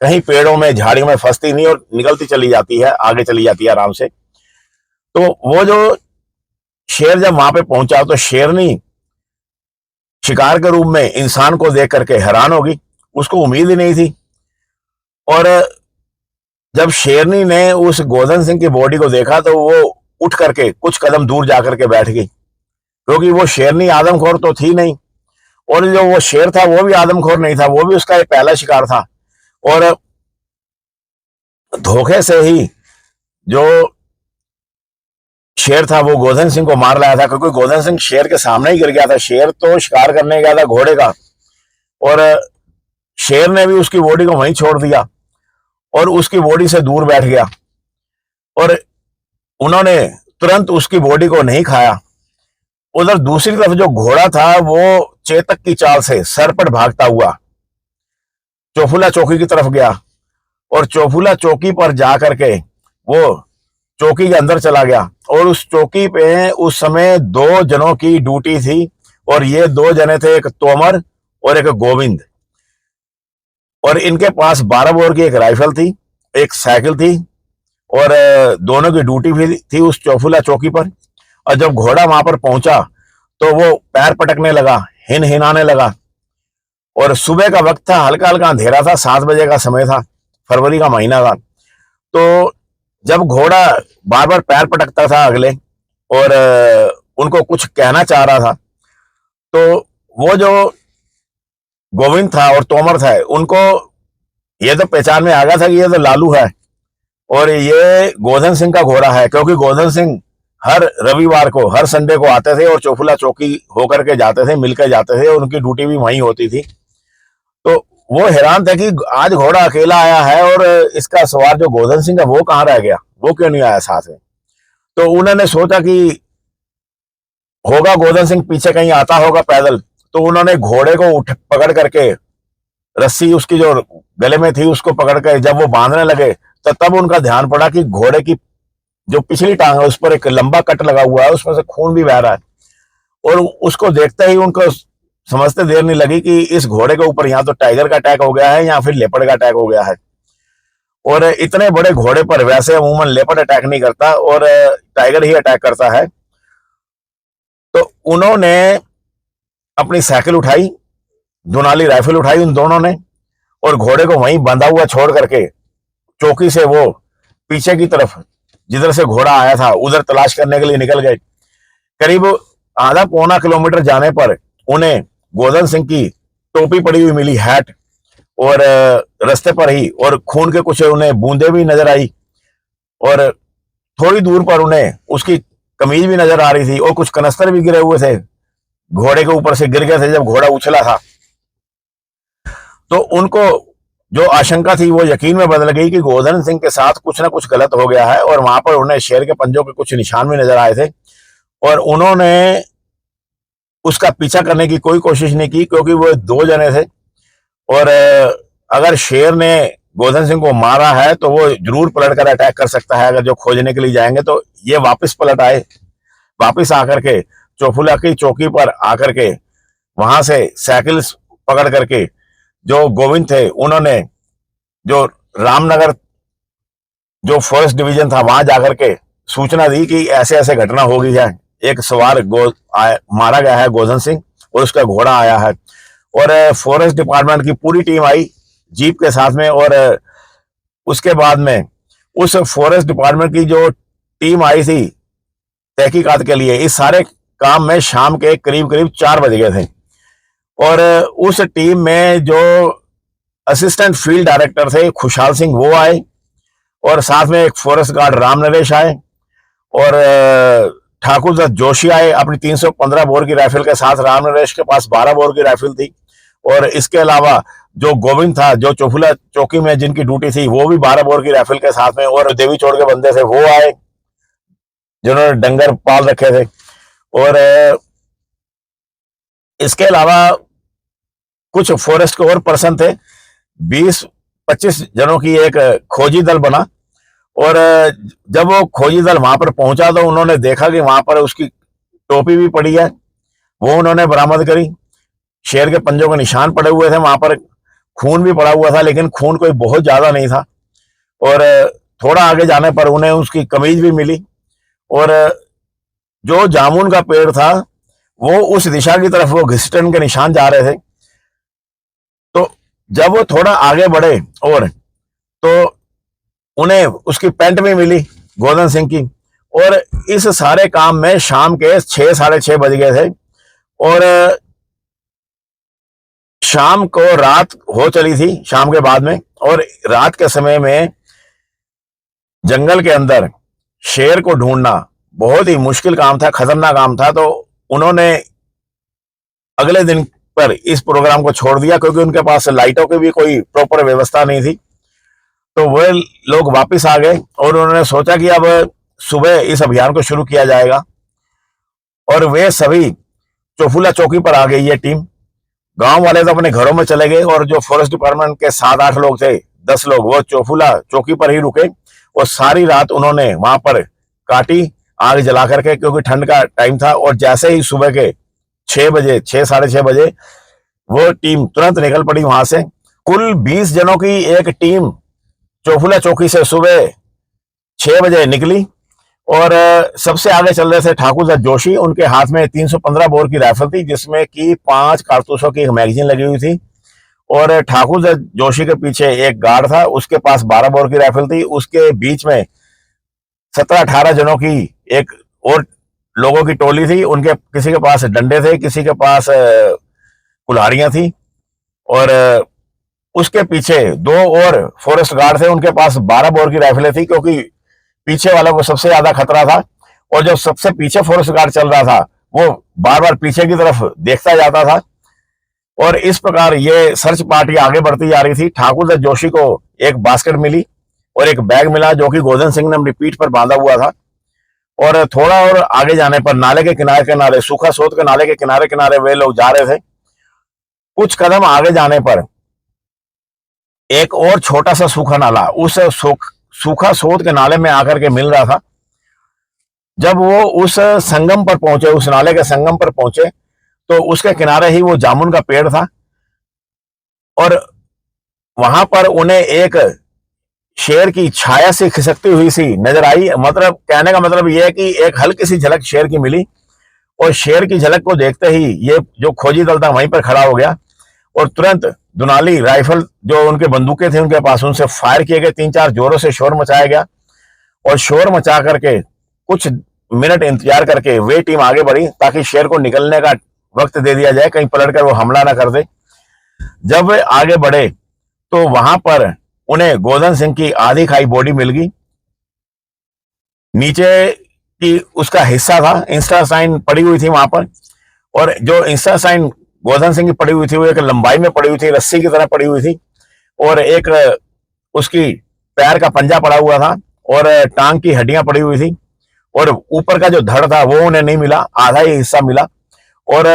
कहीं पेड़ों में झाड़ियों में फंसती नहीं और निकलती चली जाती है, आगे चली जाती है आराम से। तो वो जो शेर जब वहां पे पहुंचा तो शेरनी शिकार के रूप में इंसान को देख करके हैरान होगी, उसको उम्मीद ही नहीं थी। और जब शेरनी ने उस गोधन सिंह की बॉडी को देखा तो वो उठ करके कुछ कदम दूर जाकर के बैठ गई, क्योंकि वो शेरनी आदमखोर तो थी नहीं और जो वो शेर था वो भी आदमखोर नहीं था, वो भी उसका एक पहला शिकार था। और धोखे से ही जो शेर था वो गोधन सिंह को मार लाया था, क्योंकि गोधन सिंह शेर के सामने ही गिर गया था। शेर तो शिकार करने गया था घोड़े का और शेर ने भी उसकी बॉडी को वहीं छोड़ दिया और उसकी बॉडी से दूर बैठ गया और उन्होंने तुरंत उसकी बॉडी को नहीं खाया। उधर दूसरी तरफ जो घोड़ा था वो चेतक की चाल से सरपट भागता हुआ चौफुला चौकी की तरफ गया और चौफुला चौकी पर जाकर के वो चौकी के अंदर चला गया। और उस चौकी पे उस समय 2 जनों की ड्यूटी थी और ये 2 जने थे, एक तोमर और एक गोविंद। और इनके पास 12 बोर की एक राइफल थी, एक साइकिल थी और दोनों की ड्यूटी भी थी उस चौफुला चौकी पर। और जब घोड़ा वहां पर पहुंचा तो वो पैर पटकने लगा, हिन हिनाने लगा और सुबह का वक्त था, हल्का हल्का अंधेरा था, 7 बजे का समय था, फरवरी का महीना था। तो जब घोड़ा बार बार पैर पटकता था अगले और उनको कुछ कहना चाह रहा था, तो वो जो गोविंद था और तोमर था उनको ये तो पहचान में आ गया था कि ये तो लालू है और ये गोधन सिंह का घोड़ा है, क्योंकि गोधन सिंह हर रविवार को, हर संडे को आते थे और चौफुला चौकी होकर के जाते थे, मिलकर जाते थे और उनकी ड्यूटी भी वहीं होती थी। तो वो हैरान थे कि आज घोड़ा अकेला आया है और इसका सवार जो गोधन सिंह है वो कहाँ रह गया, वो क्यों नहीं आया साथ में। तो उन्होंने सोचा कि होगा गोधन सिंह पीछे कहीं आता होगा पैदल, तो उन्होंने घोड़े को पकड़ करके रस्सी उसकी जो गले में थी उसको पकड़ कर जब वो बांधने लगे तो तब उनका ध्यान पड़ा कि घोड़े की जो पिछली टांग है उस पर एक लंबा कट लगा हुआ है, उसमें से खून भी बह रहा है। और उसको देखते ही उनको समझते देर नहीं लगी कि इस घोड़े के ऊपर या तो टाइगर का अटैक हो गया है या फिर लेपर्ड का अटैक हो गया है। और इतने बड़े घोड़े पर वैसे अमूमन लेपर्ड अटैक नहीं करता और टाइगर ही अटैक करता है। तो उन्होंने अपनी साइकिल उठाई, दुनाली राइफल उठाई उन दोनों ने और घोड़े को वहीं बंधा हुआ छोड़ करके चौकी से वो पीछे की तरफ जिधर से घोड़ा आया था उधर तलाश करने के लिए निकल गए। करीब आधा पौना किलोमीटर जाने पर उन्हें गोधन सिंह की टोपी पड़ी हुई मिली, हैट, और रास्ते पर ही, और खून के कुछ उन्हें बूंदे भी नजर आई, और थोड़ी दूर पर उन्हें उसकी कमीज भी नजर आ रही थी, और कुछ कनस्तर भी गिरे हुए थे, घोड़े के ऊपर से गिर गए थे जब घोड़ा उछला था। तो उनको जो आशंका थी वो यकीन में बदल गई कि गोवर्धन सिंह के साथ कुछ ना कुछ गलत हो गया है, और वहां पर उन्हें शेर के पंजों के कुछ निशान भी नजर आए थे, और उन्होंने उसका पीछा करने की कोई कोशिश नहीं की, क्योंकि वो दो जने थे, और अगर शेर ने गोवर्धन सिंह को मारा है तो वो जरूर पलट कर अटैक कर सकता है। अगर जो खोजने के लिए जाएंगे तो ये वापस पलट आए, वापस आकर के चोफुला की चौकी पर आकर के वहां से साइकिल पकड़ करके जो गोविंद थे उन्होंने जो रामनगर जो फॉरेस्ट डिवीजन था वहां जाकर के सूचना दी कि ऐसे ऐसे घटना हो गई है, एक सवार मारा गया है गोवर्धन सिंह और उसका घोड़ा आया है। और फॉरेस्ट डिपार्टमेंट की पूरी टीम आई जीप के साथ में, और उसके बाद में उस फॉरेस्ट डिपार्टमेंट की जो टीम आई थी तहकीकात के लिए, इस सारे काम में शाम के करीब करीब 4 बज गए थे। और उस टीम में जो असिस्टेंट फील्ड डायरेक्टर थे खुशहाल सिंह वो आए, और साथ में एक फॉरेस्ट गार्ड राम नरेश आए, और ठाकुर दत्त जोशी आए अपनी 315 बोर की राइफल के साथ। राम नरेश के पास 12 बोर की राइफल थी, और इसके अलावा जो गोविंद था जो चोफुला चौकी में जिनकी ड्यूटी थी वो भी 12 बोर की राइफल के साथ में, और देवी चोड़ के बंदे थे वो आए जिन्होंने डंगर पाल रखे थे। और इसके अलावा कुछ फॉरेस्ट के और पर्सन थे, 20-25 जनों की एक खोजी दल बना। और जब वो खोजी दल वहां पर पहुंचा तो उन्होंने देखा कि वहां पर उसकी टोपी भी पड़ी है, वो उन्होंने बरामद करी। शेर के पंजों के निशान पड़े हुए थे, वहां पर खून भी पड़ा हुआ था, लेकिन खून कोई बहुत ज्यादा नहीं था। और थोड़ा आगे जाने पर उन्हें उसकी कमीज भी मिली, और जो जामुन का पेड़ था वो उस दिशा की तरफ वो घिसटन के निशान जा रहे थे। तो जब वो थोड़ा आगे बढ़े और तो उन्हें उसकी पैंट भी मिली गोवर्धन सिंह की। और इस सारे काम में शाम के 6-6:30 बज गए थे, और शाम को रात हो चली थी शाम के बाद में। और रात के समय में जंगल के अंदर शेर को ढूंढना बहुत ही मुश्किल काम था, खतरनाक काम था। तो उन्होंने अगले दिन पर इस प्रोग्राम को छोड़ दिया, क्योंकि उनके पास लाइटों की भी कोई प्रॉपर व्यवस्था नहीं थी। तो वे लोग वापस आ गए, और उन्होंने सोचा कि अब सुबह इस अभियान को शुरू किया जाएगा। और वे सभी चोफुला चौकी पर आ गई ये टीम। गांव वाले तो अपने घरों में चले गए, और जो फॉरेस्ट डिपार्टमेंट के 7-8 लोग थे, 10 लोग, वो चोफुला चौकी पर ही रुके, और सारी रात उन्होंने वहां पर काटी आग जला करके, क्योंकि ठंड का टाइम था। और जैसे ही सुबह के 6 बजे, 6-6:30 बजे वो टीम तुरंत निकल पड़ी वहां से। कुल 20 जनों की एक टीम चोफुला चौकी से सुबह 6 बजे निकली, और सबसे आगे चल रहे थे ठाकुर दत्त जोशी। उनके हाथ में 315 बोर की राइफल थी, जिसमें कि 5 कारतूसों की एक मैगजीन लगी हुई थी। और ठाकुर दत्त जोशी के पीछे एक गार्ड था, उसके पास 12 बोर की राइफल थी। उसके बीच में 17-18 जनों की एक और लोगों की टोली थी, उनके किसी के पास डंडे थे, किसी के पास कुल्हाड़ियां थी। और उसके पीछे 2 और फॉरेस्ट गार्ड थे, उनके पास 12 बोर की राइफलें थी, क्योंकि पीछे वालों को सबसे ज्यादा खतरा था। और जो सबसे पीछे फॉरेस्ट गार्ड चल रहा था वो बार बार पीछे की तरफ देखता जाता था। और इस प्रकार ये सर्च पार्टी आगे बढ़ती जा रही थी। ठाकुर दत्त जोशी को एक बास्केट मिली और एक बैग मिला, जो कि गोवर्धन सिंह ने अपनी पीठ पर बांधा हुआ था। और थोड़ा और आगे जाने पर नाले के किनारे किनारे, सूखा सोत के नाले के किनारे किनारे वे लोग जा रहे थे। कुछ कदम आगे जाने पर एक और छोटा सा सूखा नाला उस सूखा सोत के नाले में आकर के मिल रहा था। जब वो उस संगम पर पहुंचे, उस नाले के संगम पर पहुंचे, तो उसके किनारे ही वो जामुन का पेड़ था। और वहां पर उन्हें एक शेर की छाया सी खिसकती हुई सी नजर आई। मतलब कहने का मतलब यह है कि एक हल्की सी झलक शेर की मिली, और शेर की झलक को देखते ही ये जो खोजी दल था वहीं पर खड़ा हो गया, और तुरंत दुनाली राइफल जो उनके बंदूकें थी उनके पास, उनसे फायर किए गए। 3-4 जोरों से शोर मचाया गया, और शोर मचा करके कुछ मिनट इंतजार करके वे टीम आगे बढ़ी, ताकि शेर को निकलने का वक्त दे दिया जाए, कहीं पलट कर वो हमला ना कर दे। जब वे आगे बढ़े तो वहां पर उन्हें गोधन सिंह की आधी खाई बॉडी मिल गई। नीचे की उसका हिस्सा था, इंस्टा साइन पड़ी हुई थी वहां पर, और जो इंस्टा साइन गोधन सिंह की पड़ी हुई थी वो एक लंबाई में पड़ी हुई थी, रस्सी की तरह पड़ी हुई थी, और एक उसकी पैर का पंजा पड़ा हुआ था, और टांग की हड्डियां पड़ी हुई थी, और ऊपर का जो धड़ था वो उन्हें नहीं मिला, आधा ही हिस्सा मिला। और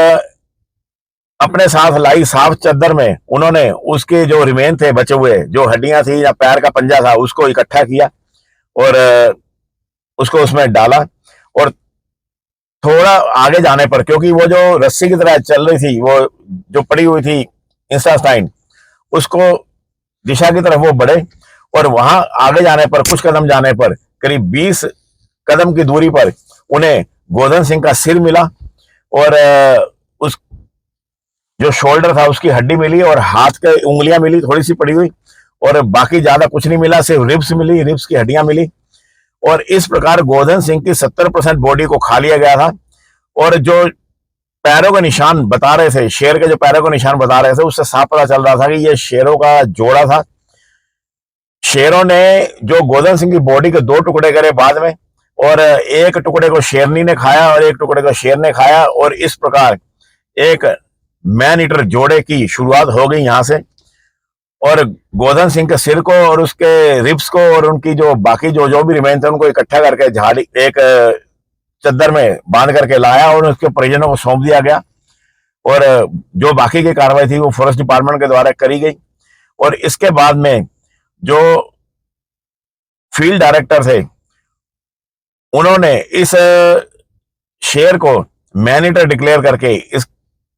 अपने साथ लाई साफ चादर में उन्होंने उसके जो रिमेन थे, बचे हुए जो हड्डियां थी या पैर का पंजा था, उसको इकट्ठा किया और उसको उसमें डाला। और थोड़ा आगे जाने पर, क्योंकि वो जो रस्सी की तरह चल रही थी, वो जो पड़ी हुई थी इंस्टास्टाइन, उसको दिशा की तरफ वो बढ़े, और वहां आगे जाने पर, कुछ कदम जाने पर, करीब 20 कदम की दूरी पर उन्हें गोधन सिंह का सिर मिला, और उस जो शोल्डर था उसकी हड्डी मिली, और हाथ के उंगलियां मिली थोड़ी सी पड़ी हुई, और बाकी ज्यादा कुछ नहीं मिला, सिर्फ रिब्स मिली, रिब्स की हड्डियां मिली। और इस प्रकार गोधन सिंह की 70% बॉडी को खा लिया गया था। और जो पैरों के निशान बता रहे थे, शेर के जो पैरों के निशान बता रहे थे, उससे साफ पता चल रहा था कि ये शेरों का जोड़ा था। शेरों ने जो गोधन सिंह की बॉडी के 2 टुकड़े करे बाद में, और एक टुकड़े को शेरनी ने खाया और एक टुकड़े को शेर ने खाया, और इस प्रकार एक मैन ईटर जोड़े की शुरुआत हो गई यहां से। और गोधन सिंह के सिर को और उसके रिब्स को और उनकी जो बाकी जो भी रिमेन थे उनको इकट्ठा करके झाड़ी एक चद्दर में बांध करके लाया और उसके परिजनों को सौंप दिया गया। और जो बाकी की कार्रवाई थी वो फॉरेस्ट डिपार्टमेंट के द्वारा करी गई। और इसके बाद में जो फील्ड डायरेक्टर थे उन्होंने इस शेर को मैन ईटर डिक्लेयर करके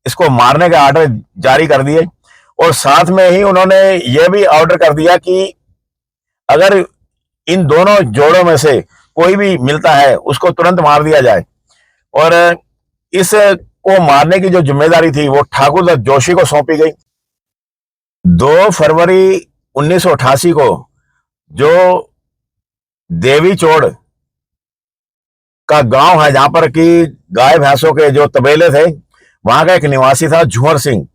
इसको मारने के आर्डर जारी कर दिए। और साथ में ही उन्होंने ये भी ऑर्डर कर दिया कि अगर इन दोनों जोड़ों में से कोई भी मिलता है उसको तुरंत मार दिया जाए। और इस को मारने की जो जिम्मेदारी थी वो ठाकुर दत्त जोशी को सौंपी गई। 2 फरवरी 1988 को जो देवी चोड़ का गांव है, जहां पर कि गाय भैंसों के जो तबेले थे, वहां का एक निवासी था झुंवर सिंह।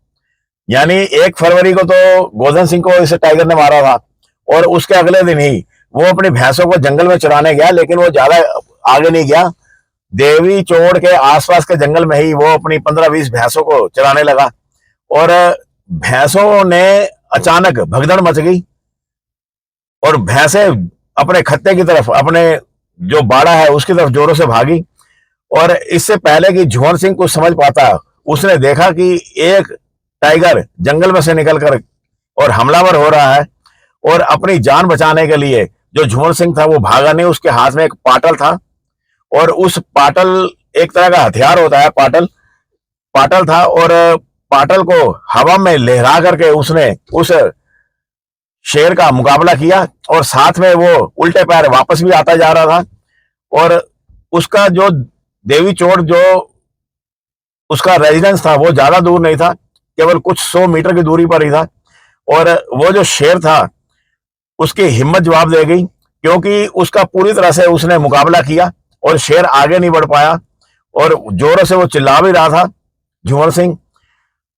यानी 1 फरवरी को तो गोधन सिंह को इस टाइगर ने मारा था, और उसके अगले दिन ही वो अपनी भैंसों को जंगल में चराने गया, लेकिन वो ज्यादा आगे नहीं गया। देवी चोड़ के आसपास के जंगल में ही वो अपनी 15-20 भैंसों को चराने लगा, और भैंसों ने अचानक भगदड़ मच गई, और भैंसे अपने खत्ते की तरफ, अपने जो बाड़ा है उसकी तरफ जोरों से भागी। और इससे पहले कि झुंवर सिंह कुछ समझ पाता, उसने देखा कि एक टाइगर जंगल में से निकलकर और हमलावर हो रहा है। और अपनी जान बचाने के लिए जो झुंवर सिंह था वो भागा नहीं, उसके हाथ में एक पाटल था, और उस पाटल एक तरह का हथियार होता है, पाटल था, और पाटल को हवा में लहरा करके उसने उस शेर का मुकाबला किया, और साथ में वो उल्टे पैर वापस भी आता जा रहा था। और उसका जो देवी चोड़ जो उसका रेजिडेंस था वो ज्यादा दूर नहीं था, केवल कुछ 100 मीटर की दूरी पर ही था। और वो जो शेर था उसकी हिम्मत जवाब दे गई, क्योंकि उसका पूरी तरह से उसने मुकाबला किया और शेर आगे नहीं बढ़ पाया, और जोरों से वो चिल्ला भी रहा था झुंवर सिंह,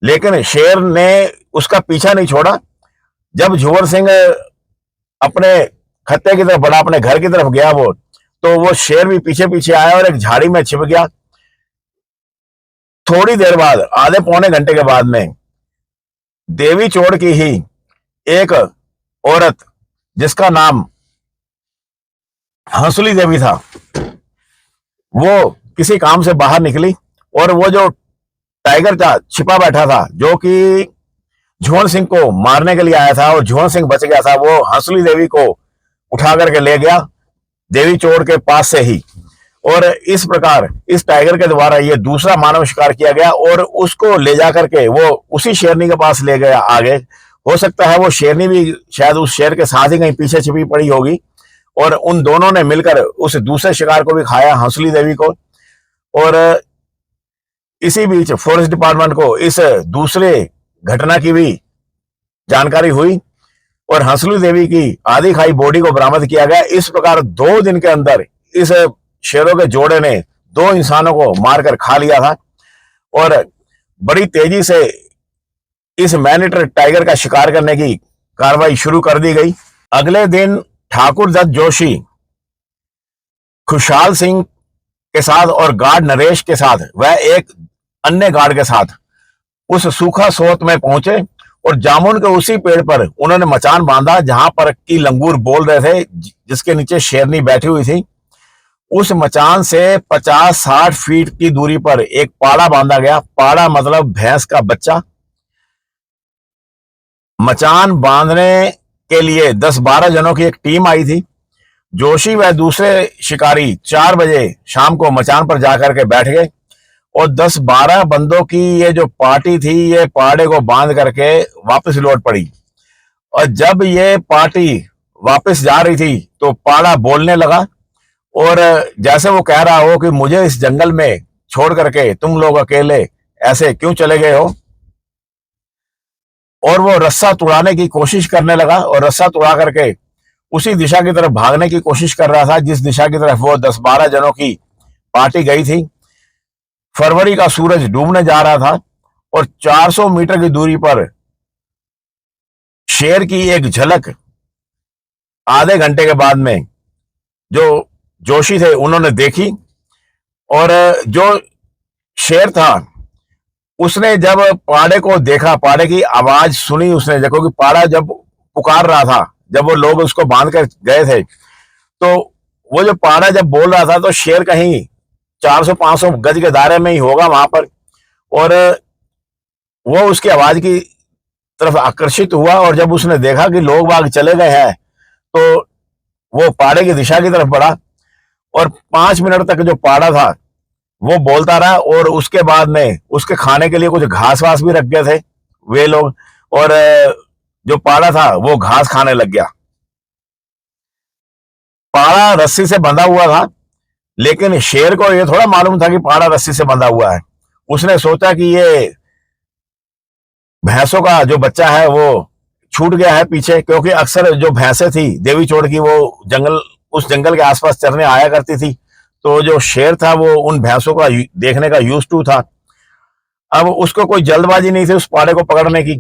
लेकिन शेर ने उसका पीछा नहीं छोड़ा। जब झुंवर सिंह अपने खत्ते की तरफ बढ़ा, अपने घर की तरफ गया तो वो शेर भी पीछे पीछे आया और एक झाड़ी में छिप गया। थोड़ी देर बाद, आधे पौने घंटे के बाद में, देवी चोड़ की ही एक औरत जिसका नाम हंसुली देवी था, वो किसी काम से बाहर निकली, और वो जो टाइगर था छिपा बैठा था, जो कि झुंवर सिंह को मारने के लिए आया था और झुंवर सिंह बच गया था, वो हंसुली देवी को उठा करके ले गया देवी चोड़ के पास से ही। और इस प्रकार इस टाइगर के द्वारा ये दूसरा मानव शिकार किया गया, और उसको ले जाकर के वो उसी शेरनी के पास ले गया आगे। हो सकता है वो शेरनी भी शायद उस शेर के साथ ही कहीं पीछे छिपी पड़ी होगी, और उन दोनों ने मिलकर उस दूसरे शिकार को भी खाया, हंसुली देवी को। और इसी बीच फॉरेस्ट डिपार्टमेंट को इस दूसरे घटना की भी जानकारी हुई, और हंसुली देवी की आधी खाई बॉडी को बरामद किया गया। इस प्रकार 2 दिन के अंदर इस शेरों के जोड़े ने 2 इंसानों को मारकर खा लिया था, और बड़ी तेजी से इस मैनेटर टाइगर का शिकार करने की कार्रवाई शुरू कर दी गई। अगले दिन ठाकुर दत्त जोशी खुशहाल सिंह के साथ और गार्ड नरेश के साथ वह एक अन्य गार्ड के साथ उस सूखा सोत में पहुंचे और जामुन के उसी पेड़ पर उन्होंने मचान बांधा जहां पर की लंगूर बोल रहे थे, जिसके नीचे शेरनी बैठी हुई थी। उस मचान से 50-60 फीट की दूरी पर एक पाड़ा बांधा गया। पाड़ा मतलब भैंस का बच्चा। मचान बांधने के लिए 10-12 जनों की एक टीम आई थी। जोशी व दूसरे शिकारी 4 बजे शाम को मचान पर जाकर के बैठ गए और 10-12 बंदों की ये जो पार्टी थी, ये पाड़े को बांध करके वापस लौट पड़ी। और जब ये पार्टी वापस जा रही थी तो पाड़ा बोलने लगा और जैसे वो कह रहा हो कि मुझे इस जंगल में छोड़ करके तुम लोग अकेले ऐसे क्यों चले गए हो। और वो रस्सा तुड़ाने की कोशिश करने लगा और रस्सा तुड़ा करके उसी दिशा की तरफ भागने की कोशिश कर रहा था जिस दिशा की तरफ वो 10-12 जनों की पार्टी गई थी। फरवरी का सूरज डूबने जा रहा था और 400 मीटर की दूरी पर शेर की एक झलक आधे घंटे के बाद में जो जोशी थे उन्होंने देखी। और जो शेर था उसने जब पाड़े को देखा, पाड़े की आवाज सुनी उसने, देखो कि पाड़ा जब पुकार रहा था, जब वो लोग उसको बांध कर गए थे, तो वो जो पाड़ा जब बोल रहा था तो शेर कहीं 400-500 गज के दायरे में ही होगा वहां पर। और वो उसकी आवाज की तरफ आकर्षित हुआ और जब उसने देखा कि लोग बाग चले गए हैं तो वो पाड़े की दिशा की तरफ बढ़ा और 5 मिनट तक जो पाड़ा था वो बोलता रहा। और उसके बाद में उसके खाने के लिए कुछ घास वास भी रख गए थे वे लोग, और जो पाड़ा था वो घास खाने लग गया। पाड़ा रस्सी से बंधा हुआ था, लेकिन शेर को ये थोड़ा मालूम था कि पाड़ा रस्सी से बंधा हुआ है। उसने सोचा कि ये भैंसों का जो बच्चा है वो छूट गया है पीछे, क्योंकि अक्सर जो भैंसें थी देवी चोड़ की वो उस जंगल के आसपास चरने आया करती थी। तो जो शेर था वो उन भैंसों का देखने का यूज टू था। अब उसको कोई जल्दबाजी नहीं थी उस पाड़े को पकड़ने की।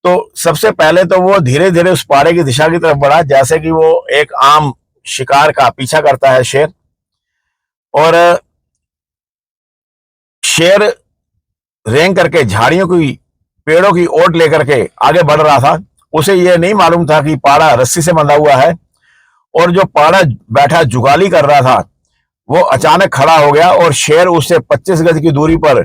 तो सबसे पहले तो वो धीरे धीरे उस पाड़े की दिशा की तरफ बढ़ा जैसे कि वो एक आम शिकार का पीछा करता है शेर। और शेर रेंग करके झाड़ियों की, पेड़ों की ओट लेकर के आगे बढ़ रहा था। उसे ये नहीं मालूम था कि पाड़ा रस्सी से बंधा हुआ है। और जो पाड़ा बैठा जुगाली कर रहा था वो अचानक खड़ा हो गया और शेर उससे 25 गज की दूरी पर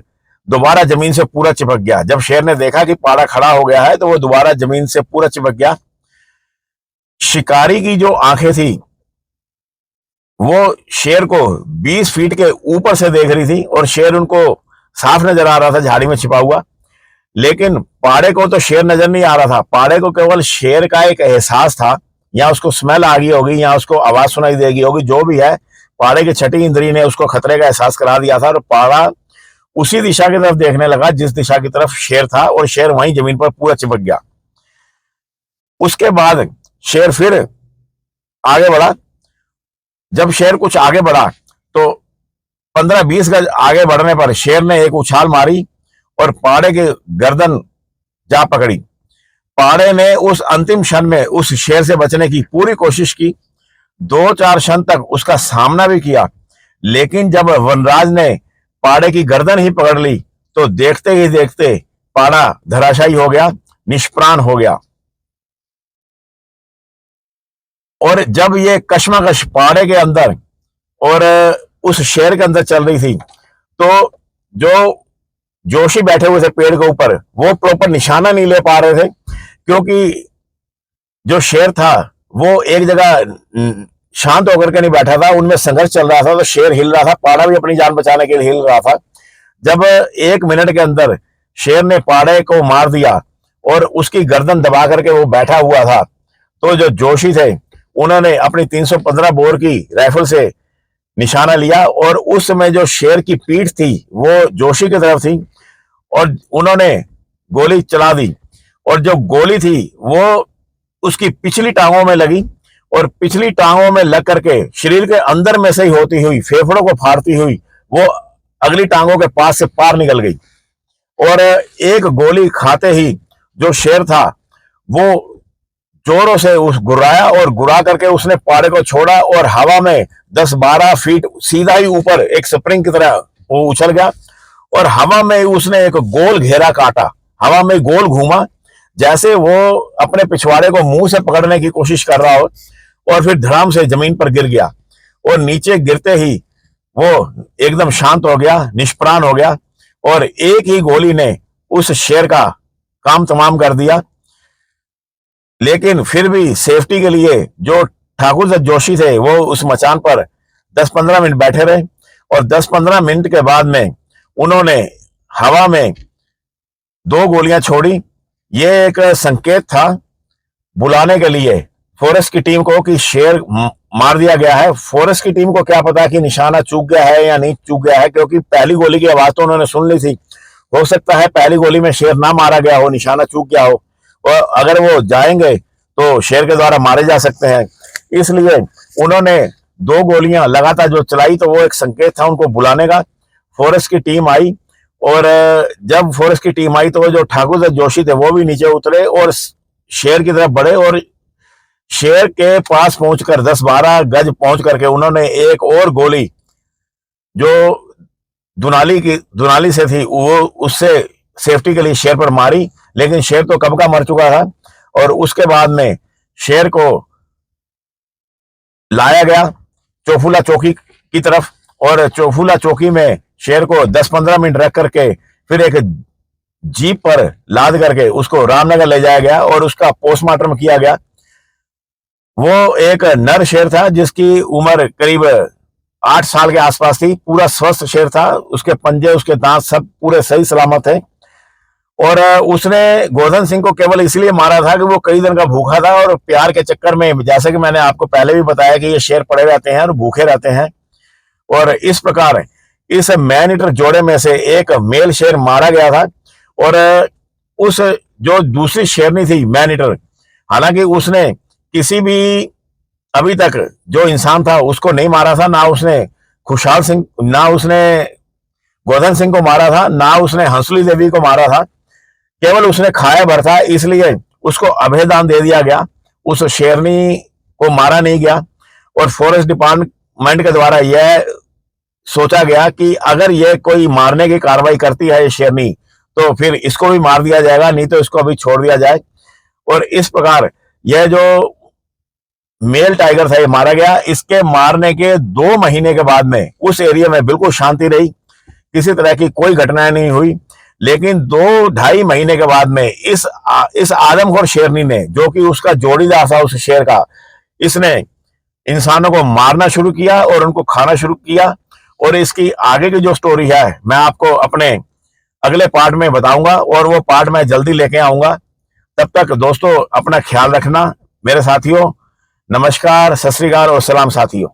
दोबारा जमीन से पूरा चिपक गया। जब शेर ने देखा कि पाड़ा खड़ा हो गया है तो वो दोबारा जमीन से पूरा चिपक गया। शिकारी की जो आंखें थी वो शेर को 20 फीट के ऊपर से देख रही थी और शेर उनको साफ नजर आ रहा था झाड़ी में छिपा हुआ। लेकिन पाड़े को तो शेर नजर नहीं आ रहा था। पाड़े को केवल शेर का एक एहसास था, या उसको स्मेल आ गई होगी या उसको आवाज सुनाई देगी होगी, जो भी है पाड़े की छठी इंद्री ने उसको खतरे का एहसास करा दिया था। और पाड़ा उसी दिशा की तरफ देखने लगा जिस दिशा की तरफ शेर था और शेर वहीं जमीन पर पूरा चिपक गया। उसके बाद शेर फिर आगे बढ़ा। जब शेर कुछ आगे बढ़ा तो 15-20 गज आगे बढ़ने पर शेर ने एक उछाल मारी और पाड़े की गर्दन जा पकड़ी। पाड़े ने उस अंतिम क्षण में उस शेर से बचने की पूरी कोशिश की, 2-4 क्षण तक उसका सामना भी किया। लेकिन जब वनराज ने पाड़े की गर्दन ही पकड़ ली तो देखते ही देखते पाड़ा धराशायी हो गया, निष्प्राण हो गया। और जब ये कश्मकश पाड़े के अंदर और उस शेर के अंदर चल रही थी तो जो जोशी बैठे हुए थे पेड़ के ऊपर वो प्रॉपर निशाना नहीं ले पा रहे थे, क्योंकि जो शेर था वो एक जगह शांत होकर के नहीं बैठा था, उनमें संघर्ष चल रहा था। तो शेर हिल रहा था, पाड़ा भी अपनी जान बचाने के लिए हिल रहा था। जब 1 मिनट के अंदर शेर ने पाड़े को मार दिया और उसकी गर्दन दबा करके वो बैठा हुआ था, तो जो जोशी थे उन्होंने अपनी 315 बोर की राइफल से निशाना लिया और उस समय जो शेर की पीठ थी वो जोशी की तरफ थी और उन्होंने गोली चला दी। और जो गोली थी वो उसकी पिछली टांगों में लगी और पिछली टांगों में लग करके शरीर के अंदर में से ही होती हुई, फेफड़ों को फाड़ती हुई वो अगली टांगों के पास से पार निकल गई। और एक गोली खाते ही जो शेर था वो जोरों से उस गुर्राया और गुर्रा करके उसने पाड़े को छोड़ा और हवा में 10-12 फीट सीधा ही ऊपर एक स्प्रिंग की तरह वो उछल गया और हवा में उसने एक गोल घेरा काटा, हवा में गोल घूमा जैसे वो अपने पिछवाड़े को मुंह से पकड़ने की कोशिश कर रहा हो और फिर धड़ाम से जमीन पर गिर गया और नीचे गिरते ही वो एकदम शांत हो गया, निष्प्राण हो गया और एक ही गोली ने उस शेर का काम तमाम कर दिया। लेकिन फिर भी सेफ्टी के लिए जो ठाकुर जोशी थे वो उस मचान पर 10-15 मिनट बैठे रहे और 10-15 मिनट के बाद में उन्होंने हवा में 2 गोलियां छोड़ी। ये एक संकेत था बुलाने के लिए फॉरेस्ट की टीम को कि शेर मार दिया गया है। फॉरेस्ट की टीम को क्या पता कि निशाना चूक गया है या नहीं चूक गया है, क्योंकि पहली गोली की आवाज तो उन्होंने सुन ली थी। हो सकता है पहली गोली में शेर ना मारा गया हो, निशाना चूक गया हो और अगर वो जाएंगे तो शेर के द्वारा मारे जा सकते हैं। इसलिए उन्होंने 2 गोलियां लगातार जो चलाई तो वो एक संकेत था उनको बुलाने का। फॉरेस्ट की टीम आई और जब फॉरेस्ट की टीम आई तो वो जो ठाकुर जोशी थे वो भी नीचे उतरे और शेर की तरफ बढ़े और शेर के पास पहुंचकर 10-12 गज पहुंच करके उन्होंने एक और गोली जो दुनाली से थी वो उससे सेफ्टी के लिए शेर पर मारी। लेकिन शेर तो कब का मर चुका था और उसके बाद में शेर को लाया गया चौफुला चौकी की तरफ और चौफुला चौकी में शेर को 10-15 मिनट रख करके फिर एक जीप पर लाद करके उसको रामनगर ले जाया गया और उसका पोस्टमार्टम किया गया। वो एक नर शेर था जिसकी उम्र करीब 8 साल के आसपास थी। पूरा स्वस्थ शेर था, उसके पंजे उसके दांत सब पूरे सही सलामत थे और उसने गोवर्धन सिंह को केवल इसलिए मारा था कि वो कई दिन का भूखा था और प्यार के चक्कर में, जैसे कि मैंने आपको पहले भी बताया कि ये शेर पड़े रहते हैं और भूखे रहते हैं और इस प्रकार इस मैन ईटर जोड़े में से एक मेल शेर मारा गया था और उस जो दूसरी शेरनी थी मैन ईटर, हालांकि उसने किसी भी अभी तक जो इंसान था उसको नहीं मारा था, ना उसने खुशहाल सिंह, ना उसने गोवर्धन सिंह को मारा था, ना उसने हंसली देवी को मारा था, केवल उसने खाया भर था। इसलिए उसको अभयदान दे दिया गया, उस शेरनी को मारा नहीं गया और फॉरेस्ट डिपार्टमेंट के द्वारा यह सोचा गया कि अगर ये कोई मारने की कार्रवाई करती है ये शेरनी तो फिर इसको भी मार दिया जाएगा, नहीं तो इसको अभी छोड़ दिया जाए। और इस प्रकार यह जो मेल टाइगर था ये मारा गया। इसके मारने के 2 महीने के बाद में उस एरिया में बिल्कुल शांति रही, किसी तरह की कोई घटनाएं नहीं हुई। लेकिन 2-2.5 महीने के बाद में इस आदमखोर शेरनी ने, जो कि उसका जोड़ीदार था उस शेर का, इसने इंसानों को मारना शुरू किया और उनको खाना शुरू किया। और इसकी आगे की जो स्टोरी है मैं आपको अपने अगले पार्ट में बताऊंगा और वो पार्ट मैं जल्दी लेके आऊंगा। तब तक दोस्तों अपना ख्याल रखना मेरे साथियों। नमस्कार, सत श्री अकाल और सलाम साथियों।